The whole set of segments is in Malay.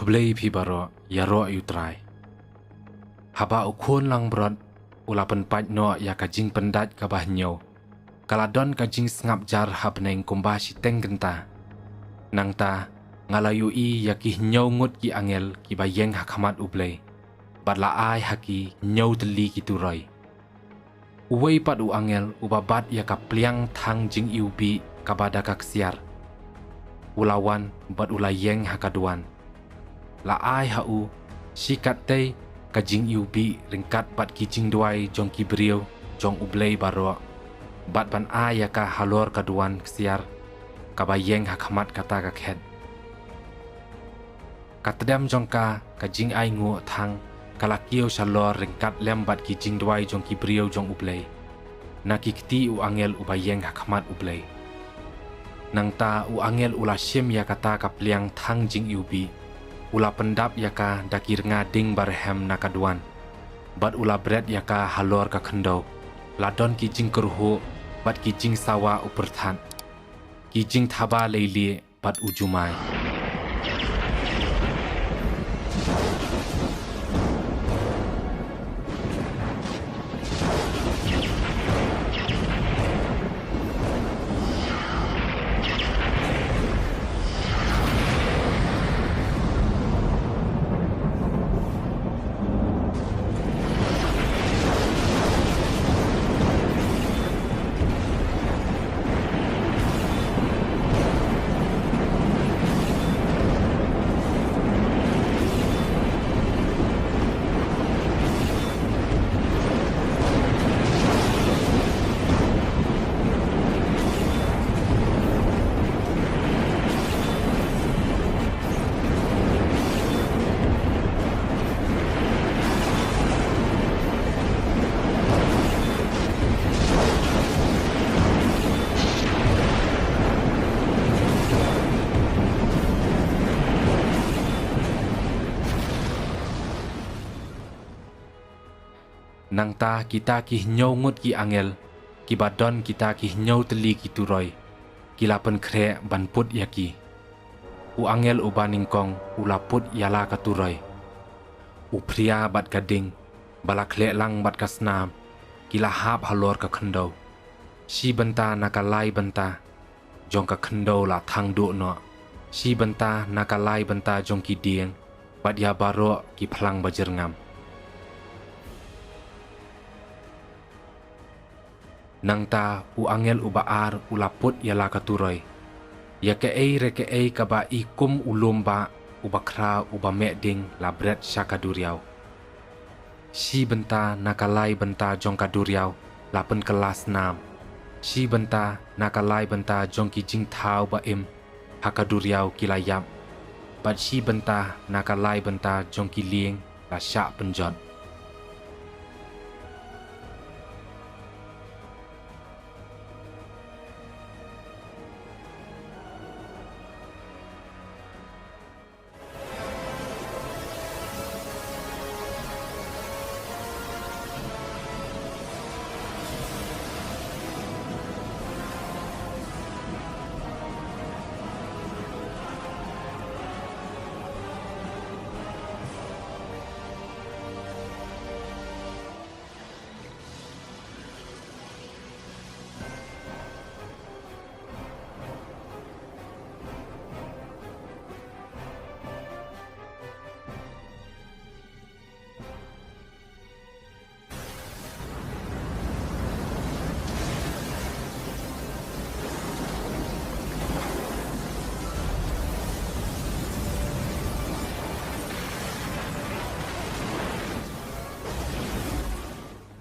Kublai pi baro yaro yutrai. Haba ukun lang brod ula penpat no ya kajing pendat kabah nyo. Kaladon kajing sengap jar habneng kumbah siteng genta. Nang ta ngalayui ya ki nyo ngut ki angel ki bayeng hakamat ublay. Badla ai haki nyo teli ki turoy. Uway pat u angel ubabat ya kapliang thang jing iubi kabada kaksiar. Ulawan bat ulayeng hakaduan. La ai hau sikat tei kajing iubi ringkat bat kijing duai jong kibriu jong ublay baro. Bat ban ai ka halor kaduan ksiar kabayeng hakamat kata kakhet. Katedam jongka kajing ai ngu thang kalakio shalor ringkat lem bat kijing duai jong kibriu jong ublay. Nakikti u angel ubayeng hakamat ublay. Nang ta u angel ula sim ya kata kapliang thang jing iubi. Ula pendap yaka dakir ngading barhem nakaduan. Bat ula bret yaka halor ka kendo. Ladon kijing keruhu bat kijing sawa uperthan. Kijing thaba leili bat ujumai. Nang ta kita ki nyau ngut ki angel, ki badon kita ki nyau teli ki turoy, ki lapen kre ban put yaki. U angel u baningkong u laput yala ka turoy. U pria bat gading, bala kle lang bat kasnam, ki lahap halor ka kendo. Si benta nakalai benta, jong ka kendo la thang du no. Si benta nakalai benta jong ki dieng, bat ya baro ki plang bajerngam. Nang ta u angel u baar u laput yala katuroy. Ya ke ei reke ei kaba ikum ulum ba u bakra u ba meding la bret syaka duriau. Si benta nakalai benta jong ka duriau lapen kelas 6. Si benta nakalai benta jong ki jing thau ba im haka duriau kilayap. Bat si benta nakalai benta jong ki lieng la syak penjot.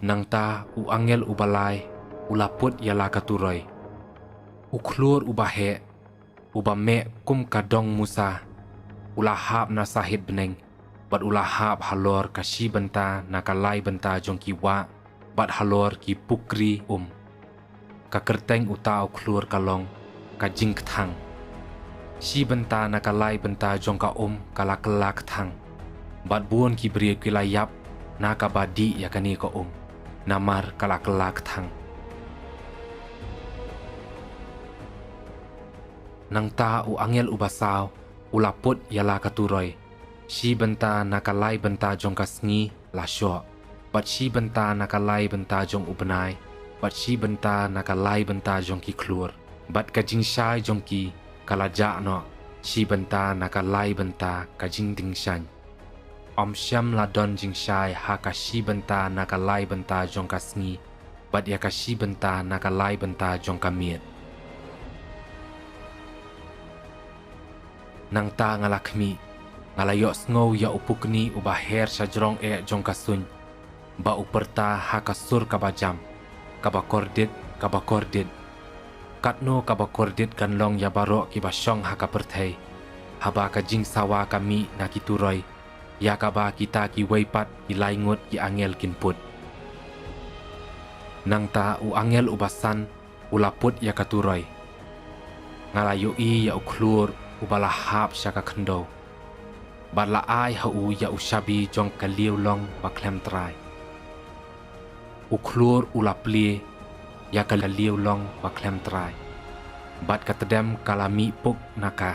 Nang ta u angel u balai u laput yala katuroy. U klur u bahe u ba me kum kadong musa u lahap na sahid beneng bat u lahap halor kashi benta nakalai benta jong ki wa bat halor ki pukri ka kerteng u ta u klur kalong ka jing kthang. Si benta nakalai benta jong ka kala kelak thang bat buon ki bri ki layap nakabadi yakani ka namar kalak-kelak thang. Nang ta u angel u basaw u laput yala katuroy. ชีบันตานาคาไลบันตาจงกัสงีลาชอบัดชีบันตานาคาไลบันตาจงอุปนายบัดชีบันตานาคาไลบันตาจงกีคลัวบัดกะจิงชายจงกีกะลาจาเนาะชีบันตานาคาไลบันตากะจิงติงชันอมชัมลาดอนจิงชายหากะชีบันตานาคาไลบันตาจงกัสงีบัดยากะชีบันตานาคาไลบันตาจงกะเมียดนางตางาลักมีngalayok sngow ya upukni ubah her sajrong jong kasun ba uperta hakasur kabajam kabakordit katno kabakordit kan long ya baro kibashong hakaperthai haba ka jing sawa kami nakituroy ya kaba kita ki weipat ki laingut ki angel kinput nang ta u angel ubasan ulaput ya katuroy ngalayo ya uklur ubalahap syaka khendoบัดละอายหูยาอุชาบีจงกะเลียวลองบักแคลมตรายอุคลัวอุลาเปลียากะเลียวลองบักแคลมตรายบัดกะตะเดมกะลามีปุกนากา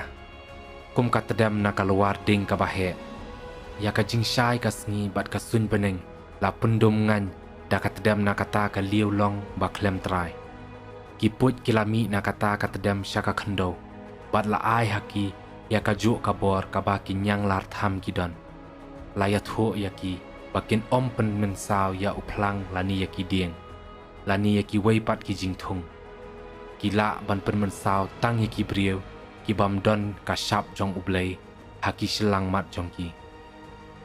กุมกะตะเดมนากะลวาร์ดิงกะบะเฮยากะจิงชายกะสงีบัดกะซุนเปนึงลาปุนดมงันดากะตะเดมนากะตากะเลียวลองบักแคลมตรายกิปุดกิลามีนากะตากะตะเดมชากะคันโดบัดละอายฮักกีya kajuk kabor kabaki nyang lar tham kidon layat ho yaki bakin om pen mensau ya uplang lani yaki dieng lani yaki weipat ki jingthung kila ban pen mensau tang yaki brieu ki bam don kashap jong ublei haki selang mat jong ki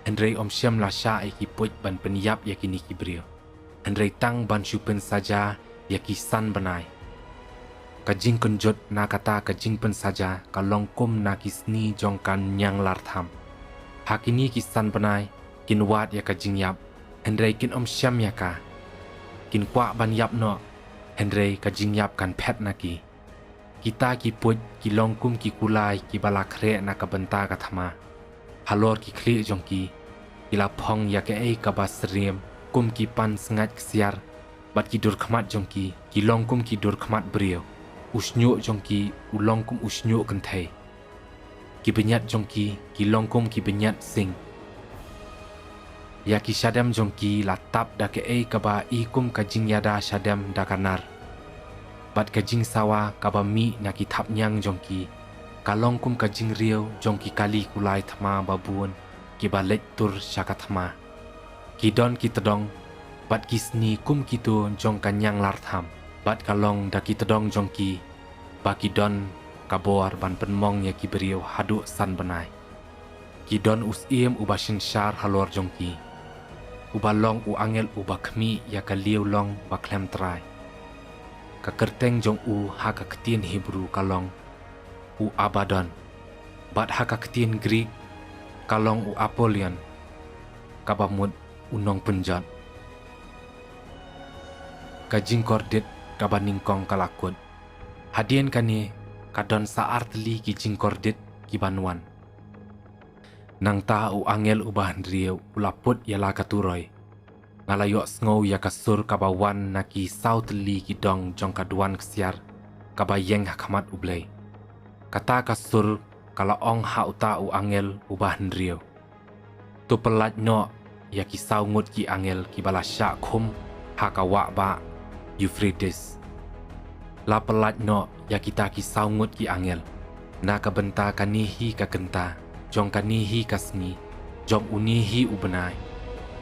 Henry om syam la sha yaki puj ban pen yap yaki niki brieu Henry tang ban shupen saja yaki san banai kajing kunjut na kata kajing pen saja kalong kum na kisni jongkan nyang lar tham hakini kisan penai kin wat ya kajing yap Henry kin om syam ya ka kin kwa ban yap no Henry kajing yap kan pet naki kita ki puj ki long kum ki kulai ki bala khre na ka banta ka thama halor ki khli jongki ila phong ya ke ei ka basriem kum ki pan sngat ksiar bat ki dur khmat jongki ki long kum ki dur khmat brieu usnyo jongki ulong kum usnyo kan thai ki benyat jongki ki long kum ki benyat sing ya ki shadam jongki latap da ke ei kaba i kum ka jing yada shadam da kanar bat ka jing sawa kaba mi na ki thap nyang jongki ka long kum ka jing rieu jongki kali kulai thama babun ki ba lek tur shaka thama ki don ki tedong bat ki sni kum ki tu jong ka nyang lar tham bat kalong daki tedong jongki baki don kabor ban penmong ya ki beriau hadu san benai ki don usiem ubashin shar halor jongki ubalong u angel ubakmi ya ka liu long baklem trai ka kerteng jong u ha ka ktien hebru kalong u abadon bat ha ka ktien greek kalong u apolion kabamut unong penjat ka jingkordit kabaning kong kalakut hadien kani kadon saartli ki jingkordit ki banwan nang ta u angel ubahan rieu ulaput yala katuroy ngalayok sngow ya kasur kabawan naki sautli ki dong jong kaduan ksiar kabayeng hakamat ublei kata kasur kala ong ha uta u angel ubahan rieu tu pelat no ya ki saungut ki angel ki balasya khum hakawa ba Euphrates la pelat no ya kita ki saungut ki angel na ka benta kanihi ka kenta jong kanihi kasni jong unihi ubenai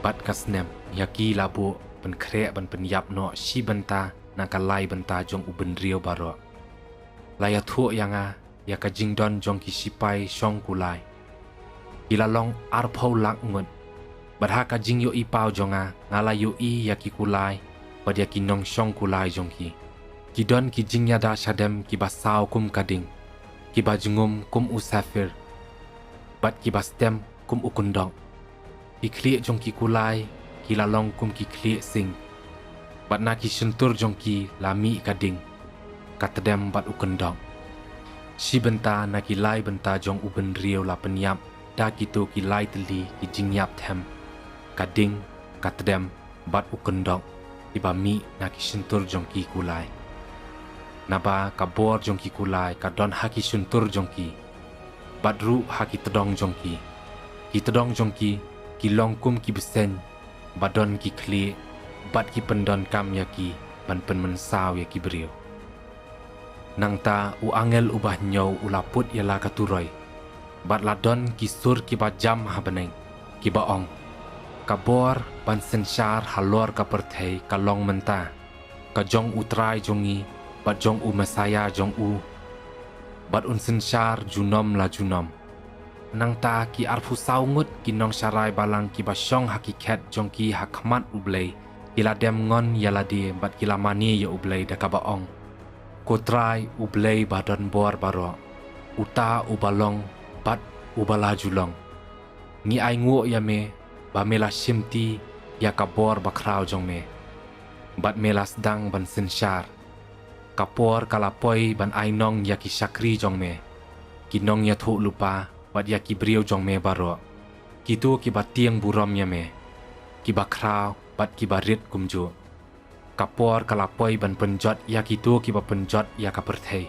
bat kasnem ya ki labu pen kre ban pen yap no shi benta na ka lai benta jong uben rieu baro laya thu yanga ya ka jingdon jong ki sipai shong kulai ila long arphau lak ngut bat ha ka jing yo i pau jonga ngala yo i ya ki kulai pada ki nong shong kulai jongki ki don ki jingya da shadem ki basau kum kading ki bajungum kum usafir bat ki bastem kum ukundong ki kli jongki kulai ki lalong kum ki kli sing bat na ki sentur jongki lami kading katadem bat ukundong si benta na ki lai benta jong uben rieu la penyap da ki tu ki lai teli ki jingyap them kading katadem bat ukundong ibami na kisuntur jongki kulai naba kabor jongki kulai kadon haki suntur jongki badru haki tedong jongki ki tedong jong ki long kum ki besen badon ki kli bat ki pendon kam ya ki ban pen mensaw ya ki beriu nang ta u angel ubah nyau ulaput ya la katuroy bat ladon ki sur ki ba jam ha beneng ki ba ong kabor ban sensyar halor ka perthei ka long menta ka jong utrai jongi bat jong u masaya jong u bat un sensyar junom la junom nang ta ki arfu saungut ki nong syarai balang ki basyong hakikat jong ki hakmat ublei ki ladem ngon yaladi bat ki lamani ya ublei da ka ba ong kotrai ublei badon bor baro uta ubalong bat ubala julong ngi ai nguo ya me ba mela shimti ya kabor bakrau jong me bat melas dang ban sensyar kapor kalapoi ban ainong ya ki syakri jong me kinong ya thu lupa bat ya ki briu jong me baro kitu ki batieng burom ya me ki bakrau bat ki barit kumju kapor kalapoi ban penjot ya kitu ki ba penjot ya ka perthei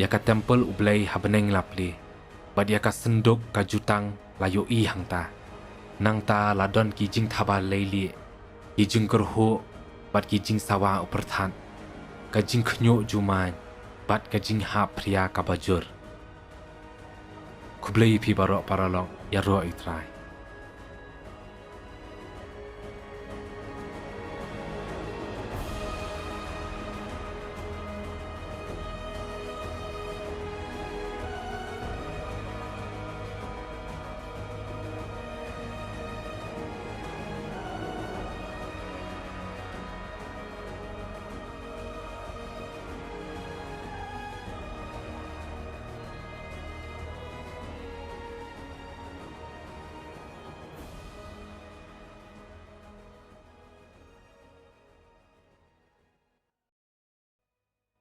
ya ka temple ublei habeneng lapli bat ya ka senduk ka jutang layo i hangta nang ta ladon ki jing thaba leili ki jing kerhu bat ki jing sawa uperthan ka jing khnyu juman bat ka jing ha priya ka bajur kublei pi baro paralong ya ro itrai